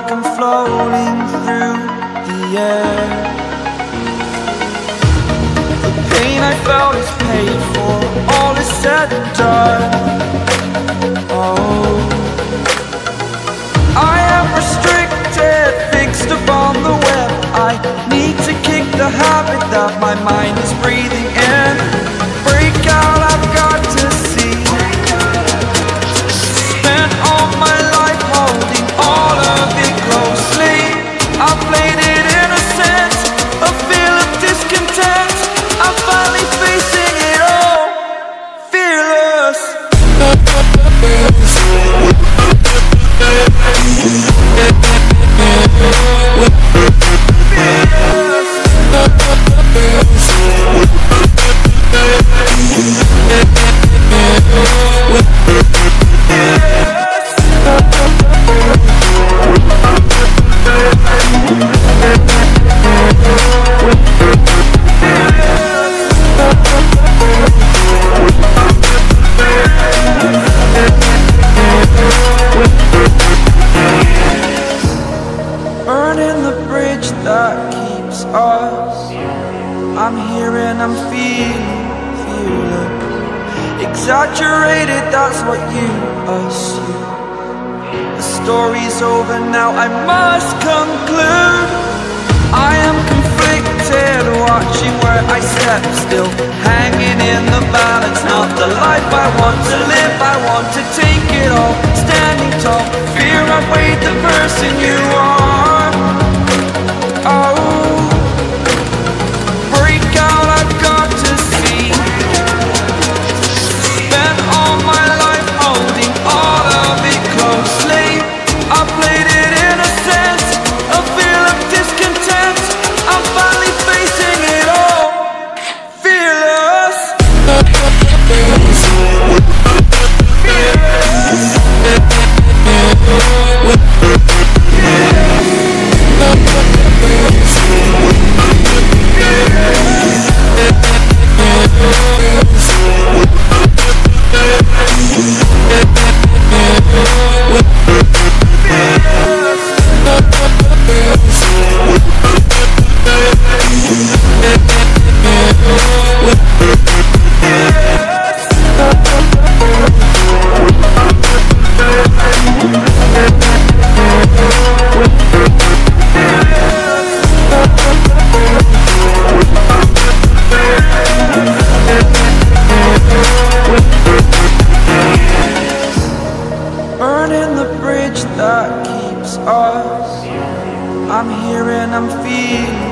like I'm floating through the air. The pain I felt is paid for, all is said and done. Oh, I am restricted, fixed upon the web. I need to kick the habit that my mind is breathing in. Break out, I've got to see. Spent all my life holding all of it closely. I played it innocent, a feel of discontent. I'm finally facing it all, fearless. Burning the bridge that keeps us. I'm here and I'm feeling fearless. Exaggerated, that's what you assume. The story's over now, I must conclude. I am conflicted, watching where I step still, hanging in the balance. Not the life I want to live, I want to take it all. Standing tall, fear I've weighed the person you are. Oh, break out, I've got to see. Spent all my life holding all of it closely. I played it innocent, a feel of discontent. I'm finally facing it all, fearless. Burning the bridge that keeps us. I'm here and I'm feeling